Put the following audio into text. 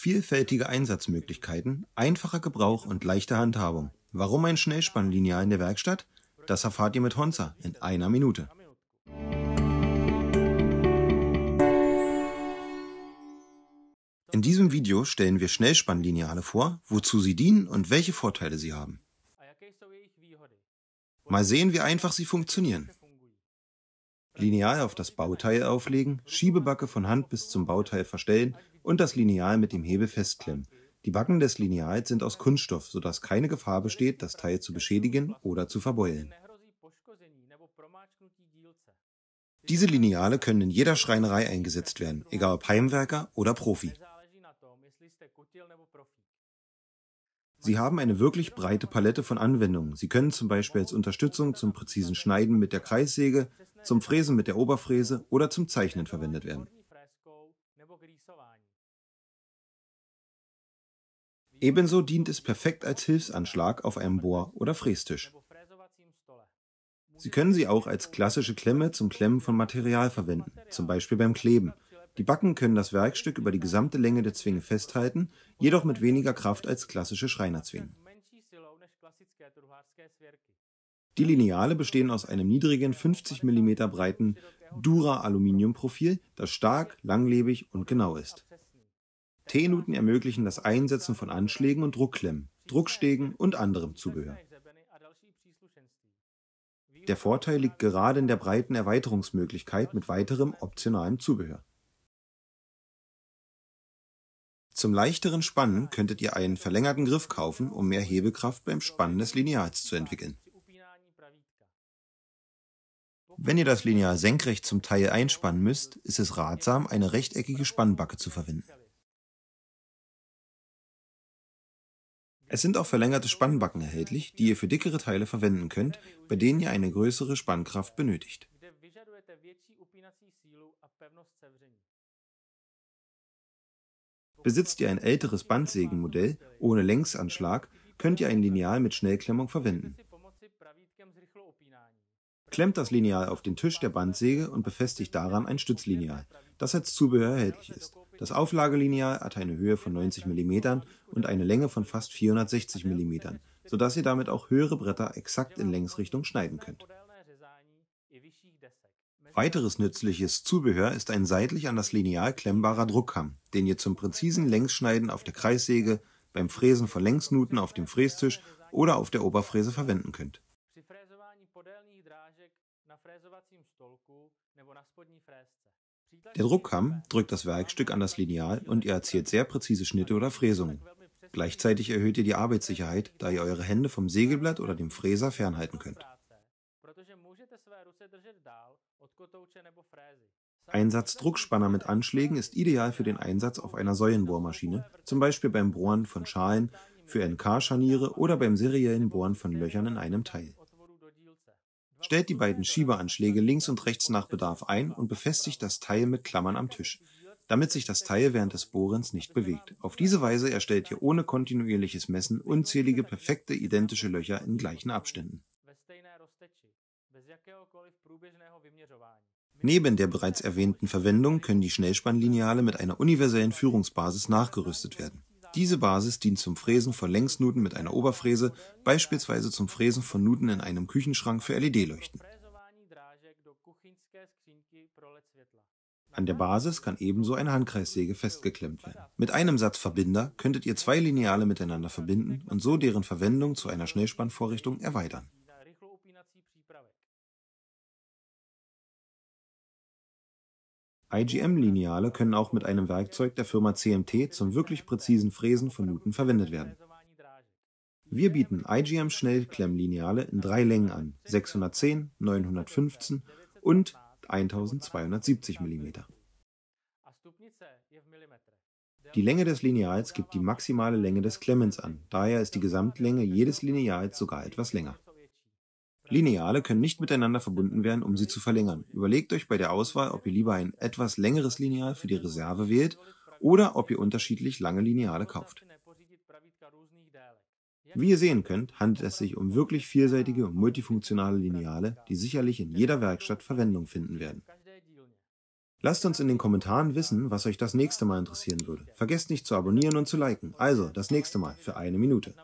Vielfältige Einsatzmöglichkeiten, einfacher Gebrauch und leichte Handhabung. Warum ein Schnellspannlineal in der Werkstatt? Das erfahrt ihr mit Honza in einer Minute. In diesem Video stellen wir Schnellspannlineale vor, wozu sie dienen und welche Vorteile sie haben. Mal sehen, wie einfach sie funktionieren. Lineal auf das Bauteil auflegen, Schiebebacke von Hand bis zum Bauteil verstellen und das Lineal mit dem Hebel festklemmen. Die Backen des Lineals sind aus Kunststoff, sodass keine Gefahr besteht, das Teil zu beschädigen oder zu verbeulen. Diese Lineale können in jeder Schreinerei eingesetzt werden, egal ob Heimwerker oder Profi. Sie haben eine wirklich breite Palette von Anwendungen. Sie können zum Beispiel als Unterstützung zum präzisen Schneiden mit der Kreissäge, zum Fräsen mit der Oberfräse oder zum Zeichnen verwendet werden. Ebenso dient es perfekt als Hilfsanschlag auf einem Bohr- oder Frästisch. Sie können sie auch als klassische Klemme zum Klemmen von Material verwenden, zum Beispiel beim Kleben. Die Backen können das Werkstück über die gesamte Länge der Zwinge festhalten, jedoch mit weniger Kraft als klassische Schreinerzwingen. Die Lineale bestehen aus einem niedrigen 50 mm breiten Dura-Aluminiumprofil, das stark, langlebig und genau ist. T-Nuten ermöglichen das Einsetzen von Anschlägen und Druckklemmen, Druckstegen und anderem Zubehör. Der Vorteil liegt gerade in der breiten Erweiterungsmöglichkeit mit weiterem optionalem Zubehör. Zum leichteren Spannen könntet ihr einen verlängerten Griff kaufen, um mehr Hebelkraft beim Spannen des Lineals zu entwickeln. Wenn ihr das Lineal senkrecht zum Teil einspannen müsst, ist es ratsam, eine rechteckige Spannbacke zu verwenden. Es sind auch verlängerte Spannbacken erhältlich, die ihr für dickere Teile verwenden könnt, bei denen ihr eine größere Spannkraft benötigt. Besitzt ihr ein älteres Bandsägenmodell ohne Längsanschlag, könnt ihr ein Lineal mit Schnellklemmung verwenden. Klemmt das Lineal auf den Tisch der Bandsäge und befestigt daran ein Stützlineal, das als Zubehör erhältlich ist. Das Auflagelineal hat eine Höhe von 90 mm und eine Länge von fast 460 mm, sodass ihr damit auch höhere Bretter exakt in Längsrichtung schneiden könnt. Weiteres nützliches Zubehör ist ein seitlich an das Lineal klemmbarer Druckkamm, den ihr zum präzisen Längsschneiden auf der Kreissäge, beim Fräsen von Längsnuten auf dem Frästisch oder auf der Oberfräse verwenden könnt. Der Druckkamm drückt das Werkstück an das Lineal und ihr erzielt sehr präzise Schnitte oder Fräsungen. Gleichzeitig erhöht ihr die Arbeitssicherheit, da ihr eure Hände vom Sägeblatt oder dem Fräser fernhalten könnt. Einsatz Druckspanner mit Anschlägen ist ideal für den Einsatz auf einer Säulenbohrmaschine, zum Beispiel beim Bohren von Schalen für NK-Scharniere oder beim seriellen Bohren von Löchern in einem Teil. Stellt die beiden Schiebeanschläge links und rechts nach Bedarf ein und befestigt das Teil mit Klammern am Tisch, damit sich das Teil während des Bohrens nicht bewegt. Auf diese Weise erstellt ihr ohne kontinuierliches Messen unzählige perfekte identische Löcher in gleichen Abständen. Neben der bereits erwähnten Verwendung können die Schnellspannlineale mit einer universellen Führungsbasis nachgerüstet werden. Diese Basis dient zum Fräsen von Längsnuten mit einer Oberfräse, beispielsweise zum Fräsen von Nuten in einem Küchenschrank für LED-Leuchten. An der Basis kann ebenso eine Handkreissäge festgeklemmt werden. Mit einem Satz Verbinder könntet ihr zwei Lineale miteinander verbinden und so deren Verwendung zu einer Schnellspannvorrichtung erweitern. IGM-Lineale können auch mit einem Werkzeug der Firma CMT zum wirklich präzisen Fräsen von Nuten verwendet werden. Wir bieten IGM-Schnellklemmlineale in 3 Längen an: 610, 915 und 1270 mm. Die Länge des Lineals gibt die maximale Länge des Klemmens an, daher ist die Gesamtlänge jedes Lineals sogar etwas länger. Lineale können nicht miteinander verbunden werden, um sie zu verlängern. Überlegt euch bei der Auswahl, ob ihr lieber ein etwas längeres Lineal für die Reserve wählt oder ob ihr unterschiedlich lange Lineale kauft. Wie ihr sehen könnt, handelt es sich um wirklich vielseitige und multifunktionale Lineale, die sicherlich in jeder Werkstatt Verwendung finden werden. Lasst uns in den Kommentaren wissen, was euch das nächste Mal interessieren würde. Vergesst nicht zu abonnieren und zu liken. Also, das nächste Mal für 1 Minute.